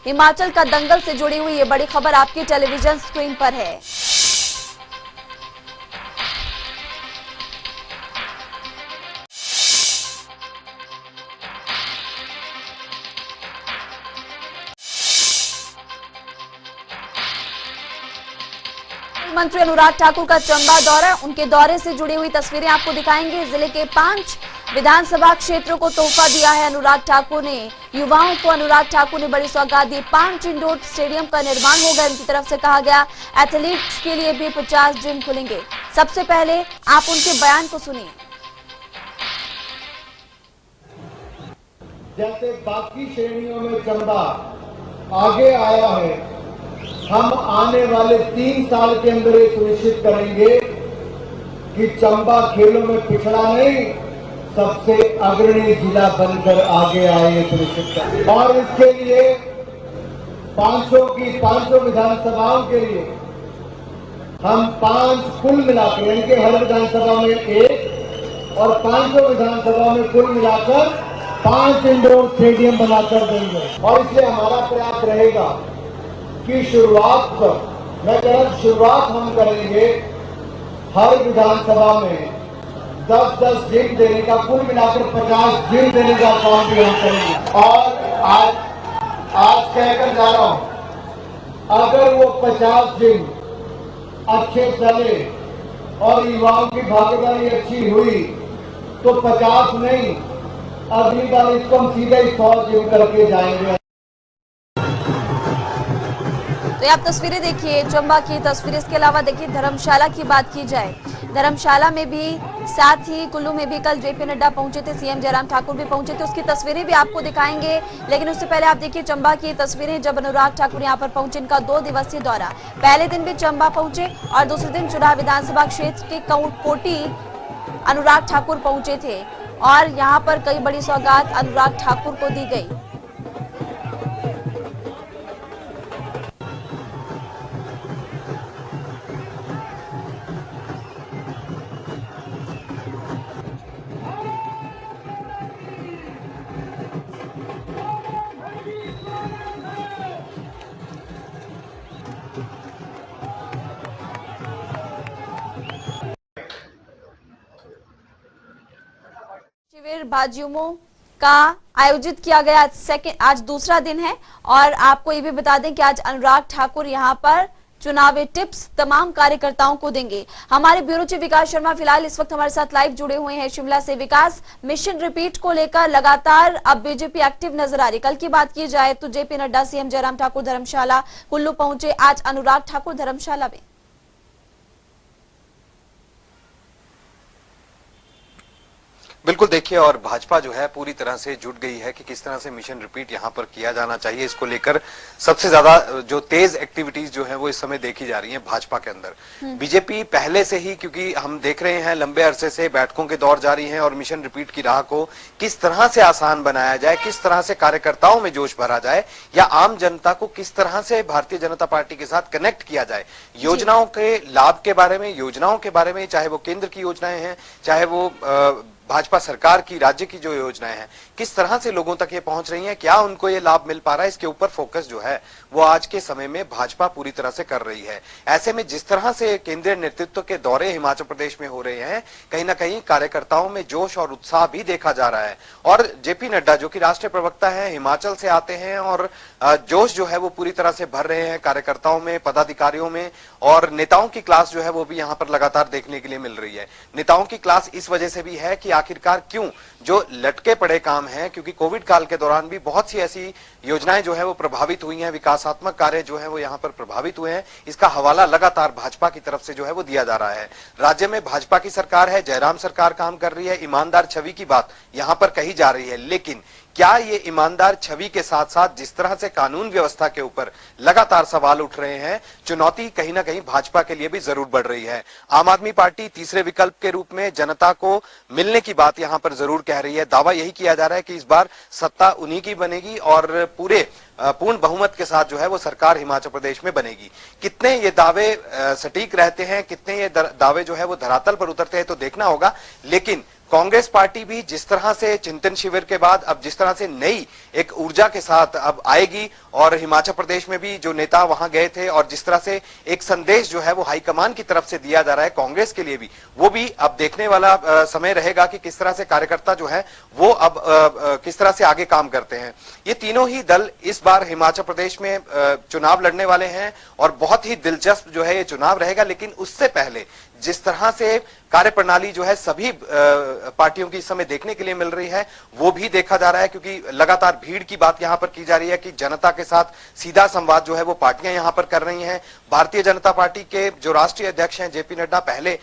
हिमाचल का दंगल से जुड़ी हुई ये बड़ी खबर आपकी टेलीविजन स्क्रीन पर है। मंत्री अनुराग ठाकुर का चंबा दौरा, उनके दौरे से जुड़ी हुई तस्वीरें आपको दिखाएंगे। जिले के 5 विधानसभा क्षेत्रों को तोहफा दिया है अनुराग ठाकुर ने। युवाओं को अनुराग ठाकुर ने बड़ी सौगात दी। 5 इंडोर स्टेडियम का निर्माण होगा। इनकी तरफ से कहा गया एथलीट्स के लिए भी 50 जिम खुलेंगे। सबसे पहले आप उनके बयान को सुनिए। जैसे बाकी श्रेणियों में चंबा आगे आया है, हम आने वाले 3 साल के अंदर ये सुनिश्चित करेंगे कि चंबा खेलों में पिछड़ा नहीं, सबसे अग्रणी जिला बनकर आगे आए, सुनिश्चित करें। और इसके लिए 500 विधानसभाओं के लिए हम 5 कुल मिलाकर, यानी कि हर विधानसभा में 1 और 500 विधानसभा में कुल मिलाकर 5 इंडोर स्टेडियम बनाकर देंगे। और इसलिए हमारा प्रयास रहेगा कि शुरुआत हम करेंगे हर विधानसभा में 10-10 जिम देने का, कुल मिलाकर 50 जिम देने का काम भी हम करेंगे। और आज कहकर जा रहा हूं, अगर वो 50 जिम अच्छे चले और युवाओं की भागीदारी अच्छी हुई तो 50 नहीं, अगली बार इसको हम सीधे 100 जिम करके जाएंगे। तो आप तस्वीरें देखिए, चंबा की तस्वीर। इसके अलावा देखिए धर्मशाला की बात की जाए, धर्मशाला में भी, साथ ही कुल्लू में भी कल जेपी नड्डा पहुंचे थे, सीएम जयराम ठाकुर भी पहुंचे थे। उसकी तस्वीरें भी आपको दिखाएंगे। लेकिन उससे पहले आप देखिए चंबा की तस्वीरें, जब अनुराग ठाकुर यहां पर पहुंचे। इनका 2 दिवसीय दौरा, पहले दिन भी चंबा पहुंचे और दूसरे दिन चुनाव विधानसभा क्षेत्र के कोटी अनुराग ठाकुर पहुंचे थे और यहाँ पर कई बड़ी सौगात अनुराग ठाकुर को दी गई। शिविर भाजयुमो का आयोजित किया गया। आज दूसरा दिन है और आपको ये भी बता दें कि आज अनुराग ठाकुर यहां पर चुनावी टिप्स तमाम कार्यकर्ताओं को देंगे। हमारे ब्यूरो चीफ विकास शर्मा फिलहाल इस वक्त हमारे साथ लाइव जुड़े हुए हैं शिमला से। विकास, मिशन रिपीट को लेकर लगातार अब बीजेपी एक्टिव नजर आ रही। कल की बात की जाए तो जेपी नड्डा, सीएम जयराम ठाकुर धर्मशाला, कुल्लू पहुंचे, आज अनुराग ठाकुर धर्मशाला में। बिल्कुल देखिए, और भाजपा जो है पूरी तरह से जुट गई है कि किस तरह से मिशन रिपीट यहां पर किया जाना चाहिए। इसको लेकर सबसे ज्यादा जो तेज एक्टिविटीज जो है वो इस समय देखी जा रही हैं भाजपा के अंदर। बीजेपी पहले से ही, क्योंकि हम देख रहे हैं लंबे अरसे से बैठकों के दौर जारी हैं और मिशन रिपीट की राह को किस तरह से आसान बनाया जाए, किस तरह से कार्यकर्ताओं में जोश भरा जाए या आम जनता को किस तरह से भारतीय जनता पार्टी के साथ कनेक्ट किया जाए, योजनाओं के लाभ के बारे में, योजनाओं के बारे में, चाहे वो केंद्र की योजनाएं हैं, चाहे वो भाजपा सरकार की राज्य की जो योजनाएं हैं, किस तरह से लोगों तक ये पहुंच रही हैं, क्या उनको ये लाभ मिल पा रहा है, इसके ऊपर फोकस जो है वो आज के समय में भाजपा पूरी तरह से कर रही है। ऐसे में जिस तरह से केंद्रीय नेतृत्व के दौरे हिमाचल प्रदेश में हो रहे हैं, कहीं ना कहीं कार्यकर्ताओं में जोश और उत्साह भी देखा जा रहा है। और जेपी नड्डा जो कि राष्ट्रीय प्रवक्ता है, हिमाचल से आते हैं और जोश जो है वो पूरी तरह से भर रहे हैं कार्यकर्ताओं में, पदाधिकारियों में। और नेताओं की क्लास जो है वो भी यहाँ पर लगातार देखने के लिए मिल रही है। नेताओं की क्लास इस वजह से भी है कि आखिरकार क्यों जो लटके पड़े काम हैं, क्योंकि कोविड काल के दौरान भी बहुत सी ऐसी योजनाएं जो है वो प्रभावित हुई हैं, विकासात्मक कार्य जो है वो यहाँ पर प्रभावित हुए हैं। इसका हवाला लगातार भाजपा की तरफ से जो है वो दिया जा रहा है। राज्य में भाजपा की सरकार है, जयराम सरकार काम कर रही है, ईमानदार छवि की बात यहाँ पर कही जा रही है। लेकिन क्या ये ईमानदार छवि के साथ साथ जिस तरह से कानून व्यवस्था के ऊपर लगातार सवाल उठ रहे हैं, चुनौती कहीं ना कहीं भाजपा के लिए भी जरूर बढ़ रही है। आम आदमी पार्टी तीसरे विकल्प के रूप में जनता को मिलने की बात यहां पर जरूर कह रही है। दावा यही किया जा रहा है कि इस बार सत्ता उन्हीं की बनेगी और पूर्ण बहुमत के साथ जो है वो सरकार हिमाचल प्रदेश में बनेगी। कितने ये दावे सटीक रहते हैं, कितने ये दावे जो है वो धरातल पर उतरते हैं तो देखना होगा। लेकिन कांग्रेस पार्टी भी जिस तरह से चिंतन शिविर के बाद अब जिस तरह से नई एक ऊर्जा के साथ अब आएगी, और हिमाचल प्रदेश में भी जो नेता वहां गए थे और जिस तरह से एक संदेश जो है वो हाईकमान की तरफ से दिया जा रहा है कांग्रेस के लिए भी, वो भी अब देखने वाला समय रहेगा कि किस तरह से कार्यकर्ता जो है वो अब किस तरह से आगे काम करते हैं। ये तीनों ही दल इस बार हिमाचल प्रदेश में चुनाव लड़ने वाले हैं और बहुत ही दिलचस्प जो है ये चुनाव रहेगा। लेकिन उससे पहले जिस तरह से कार्यप्रणाली जो है सभी पार्टियों की इस समय देखने के लिए मिल रही है, वो भी देखा जा रहा है, क्योंकि लगातार भीड़ की बात यहां पर की जा रही है कि जनता के साथ सीधा संवाद जो है वो पार्टियां यहां पर कर रही हैं। भारतीय जनता पार्टी के जो राष्ट्रीय अध्यक्ष हैं जेपी नड्डा पहले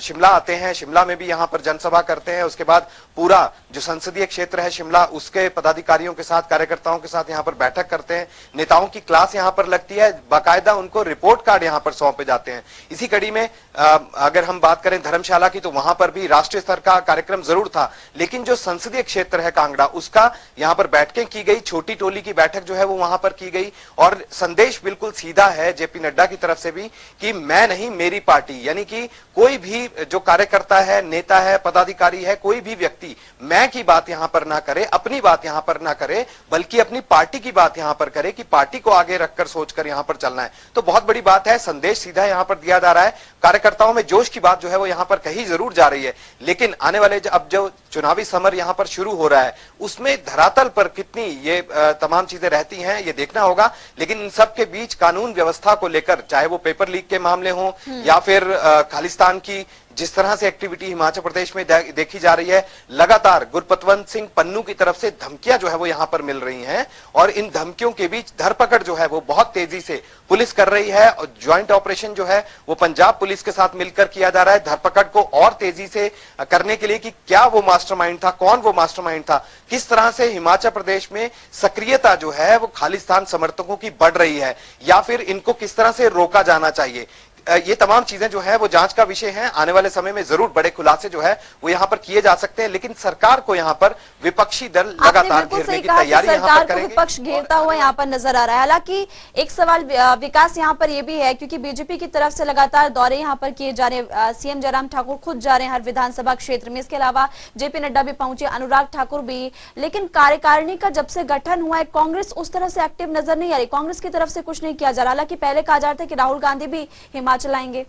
शिमला आते हैं, शिमला में भी यहां पर जनसभा करते हैं, उसके बाद पूरा जो संसदीय क्षेत्र है शिमला उसके पदाधिकारियों के साथ, कार्यकर्ताओं के साथ यहां पर बैठक करते हैं, नेताओं की क्लास यहां पर लगती है, बाकायदा उनको रिपोर्ट कार्ड यहां पर सौंपे जाते हैं। इसी कड़ी में अगर हम बात करें धर्मशाला की, तो वहां पर भी राष्ट्रीय स्तर का कार्यक्रम जरूर था, लेकिन जो संसदीय क्षेत्र है कांगड़ा, उसका यहां पर बैठकें की गई, छोटी टोली की बैठक जो है वो वहां पर की गई, और संदेश बिल्कुल सीधा है जेपी नड्डा की तरफ से भी कि मैं नहीं मेरी पार्टी, यानी कि कोई भी जो कार्यकर्ता है, नेता है, पदाधिकारी है, कोई भी व्यक्ति मैं की बात यहां पर ना करे, अपनी बात यहां पर ना करे, बल्कि अपनी पार्टी की बात यहां पर करे कि पार्टी को आगे रखकर सोचकर यहां पर चलना है। तो बहुत बड़ी बात है, संदेश सीधा यहां पर दिया जा रहा है। कार्यकर्ताओं में जोश की बात जो है वो यहां पर कही जरूर जा रही है, लेकिन आने वाले अब जो चुनावी समर यहां पर शुरू हो रहा है उसमें धरातल पर कितनी ये तमाम चीजें रहती हैं ये देखना होगा। लेकिन इन सब के बीच कानून व्यवस्था को लेकर, चाहे वो पेपर लीक के मामले हों या फिर खालिस्तान की जिस तरह से एक्टिविटी हिमाचल प्रदेश में देखी जा रही है, लगातार गुरपतवंत सिंह पन्नू की तरफ से धमकियां जो है वो यहां पर मिल रही हैं, और इन धमकियों के बीच धरपकड़ जो है वो बहुत तेजी से पुलिस कर रही है, और ज्वाइंट ऑपरेशन जो है वो पंजाब पुलिस के साथ मिलकर किया जा रहा है धरपकड़ को और तेजी से करने के लिए कि क्या वो मास्टरमाइंड था, कौन वो मास्टरमाइंड था, किस तरह से हिमाचल प्रदेश में सक्रियता जो है वो खालिस्तान समर्थकों की बढ़ रही है, या फिर इनको किस तरह से रोका जाना चाहिए। ये तमाम चीजें जो है वो जांच का विषय है। आने वाले समय में जरूर बड़े खुलासे जो है वो यहाँ पर किए जा सकते हैं, लेकिन सरकार को यहाँ पर विपक्षी दल लगातार घेरने की तैयारी यहाँ पर करेंगे। विपक्ष घेरता हुआ यहाँ पर नजर आ रहा है। हालांकि एक सवाल विकास यहाँ पर ये भी है, क्योंकि बीजेपी की तरफ से लगातार दौरे यहाँ पर किए जा रहे हैं, सीएम जयराम ठाकुर खुद जा रहे हैं हर विधानसभा क्षेत्र में, इसके अलावा जेपी नड्डा भी पहुंचे, अनुराग ठाकुर भी, लेकिन कार्यकारिणी का जब से गठन हुआ है कांग्रेस उस तरह से एक्टिव नजर नहीं आ रही, कांग्रेस की तरफ से कुछ नहीं किया जा रहा। हालांकि पहले कहा जा रहा था कि राहुल गांधी भी हिमाचल आएंगे।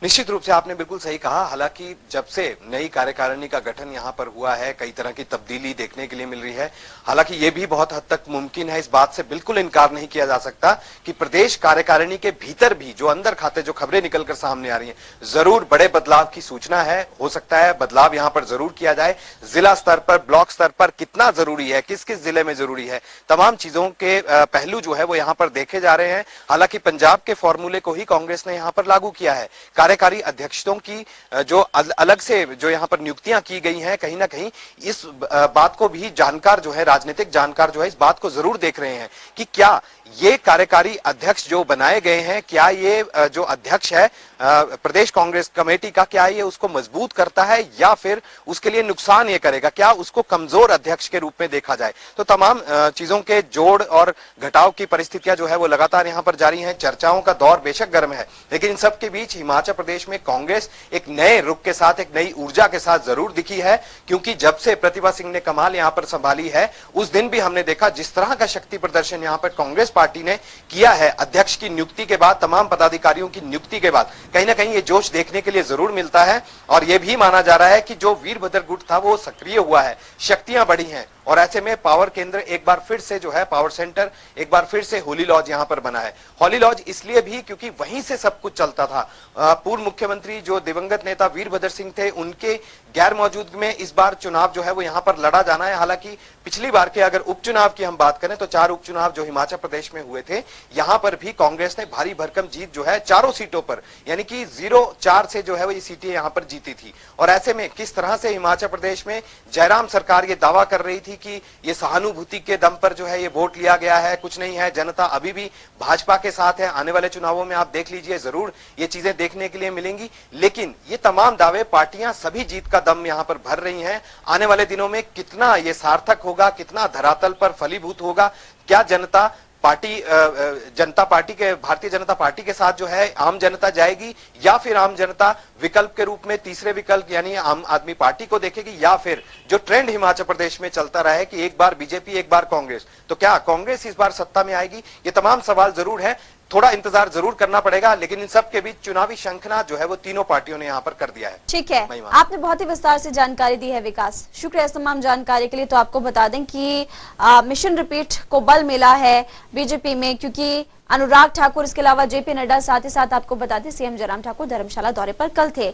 निश्चित रूप से आपने बिल्कुल सही कहा। हालांकि जब से नई कार्यकारिणी का गठन यहां पर हुआ है, कई तरह की तब्दीली देखने के लिए मिल रही है। हालांकि यह भी बहुत हद तक मुमकिन है, इस बात से बिल्कुल इनकार नहीं किया जा सकता कि प्रदेश कार्यकारिणी के भीतर भी जो अंदर खाते जो खबरें निकलकर सामने आ रही हैं, जरूर बड़े बदलाव की सूचना है। हो सकता है बदलाव यहां पर जरूर किया जाए। जिला स्तर पर, ब्लॉक स्तर पर कितना जरूरी है, किस किस जिले में जरूरी है, तमाम चीजों के पहलू जो है वो यहां पर देखे जा रहे हैं। हालांकि पंजाब के फॉर्मूले को ही कांग्रेस ने यहां पर लागू किया है। कार्यकारी अध्यक्षों की जो अलग से जो यहां पर नियुक्तियां की गई हैं, कहीं ना कहीं इस बात को भी जानकार जो है, राजनीतिक जानकार जो है, इस बात को जरूर देख रहे हैं कि क्या ये कार्यकारी अध्यक्ष जो बनाए गए हैं, क्या ये जो अध्यक्ष है प्रदेश कांग्रेस कमेटी का, क्या ये उसको मजबूत करता है या फिर उसके लिए नुकसान ये करेगा, क्या उसको कमजोर अध्यक्ष के रूप में देखा जाए। तो तमाम चीजों के जोड़ और घटाव की परिस्थितियां जो है वो लगातार यहां पर जारी हैं। चर्चाओं का दौर बेशक गर्म है, लेकिन इन सब के बीच हिमाचल प्रदेश में कांग्रेस एक नए रुख के साथ, एक नई ऊर्जा के साथ जरूर दिखी है, क्योंकि जब से प्रतिभा सिंह ने कमाल यहां पर संभाली है, उस दिन भी हमने देखा जिस तरह का शक्ति प्रदर्शन यहां पर कांग्रेस पार्टी ने किया है अध्यक्ष की नियुक्ति के बाद, तमाम पदाधिकारियों की नियुक्ति के बाद, कहीं ना कहीं ये जोश देखने के लिए जरूर मिलता है। और यह भी माना जा रहा है कि जो वीरभद्र गुट था वो सक्रिय हुआ है, शक्तियां बढ़ी हैं, और ऐसे में पावर केंद्र एक बार फिर से जो है, पावर सेंटर एक बार फिर से होली लॉज यहां पर बना है। होली लॉज इसलिए भी क्योंकि वहीं से सब कुछ चलता था। पूर्व मुख्यमंत्री जो दिवंगत नेता वीरभद्र सिंह थे, उनके गैर मौजूदगी में इस बार चुनाव जो है वो यहां पर लड़ा जाना है। हालांकि पिछली बार के अगर उपचुनाव की हम बात करें तो 4 उपचुनाव जो हिमाचल प्रदेश में हुए थे, यहां पर भी कांग्रेस ने भारी भरकम जीत जो है 4 सीटों पर, यानी कि 0-4 से जो है वो ये सीटें यहां पर जीती थी। और ऐसे में किस तरह से हिमाचल प्रदेश में जयराम सरकार ये दावा कर रही थी कि ये सहानुभूति के दम पर जो है ये वोट लिया गया है, कुछ नहीं है, जनता अभी भी भाजपा के साथ है। आने वाले चुनावों में आप देख लीजिए, जरूर ये चीजें देखने के लिए मिलेंगी। लेकिन ये तमाम दावे, पार्टियां सभी जीत का दम यहां पर भर रही हैं। आने वाले दिनों में कितना ये सार्थक होगा, कितना धरातल पर फलीभूत होगा, क्या जनता पार्टी जनता पार्टी के भारतीय जनता पार्टी के साथ जो है आम जनता जाएगी, या फिर आम जनता विकल्प के रूप में तीसरे विकल्प यानी आम आदमी पार्टी को देखेगी, या फिर जो ट्रेंड हिमाचल प्रदेश में चलता रहा है कि एक बार बीजेपी एक बार कांग्रेस, तो क्या कांग्रेस इस बार सत्ता में आएगी? ये तमाम सवाल जरूर है, थोड़ा इंतजार जरूर करना पड़ेगा, लेकिन इन सब के बीच चुनावी शंखनाद जो है वो तीनों पार्टियों ने यहाँ पर कर दिया है। ठीक है, महिमा। आपने बहुत ही विस्तार से जानकारी दी है विकास, शुक्रिया इस तमाम जानकारी के लिए। तो आपको बता दें कि मिशन रिपीट को बल मिला है बीजेपी में, क्योंकि अनुराग ठाकुर इसके अलावा जेपी नड्डा, साथ ही साथ आपको बता दें सीएम जयराम ठाकुर धर्मशाला दौरे पर कल थे।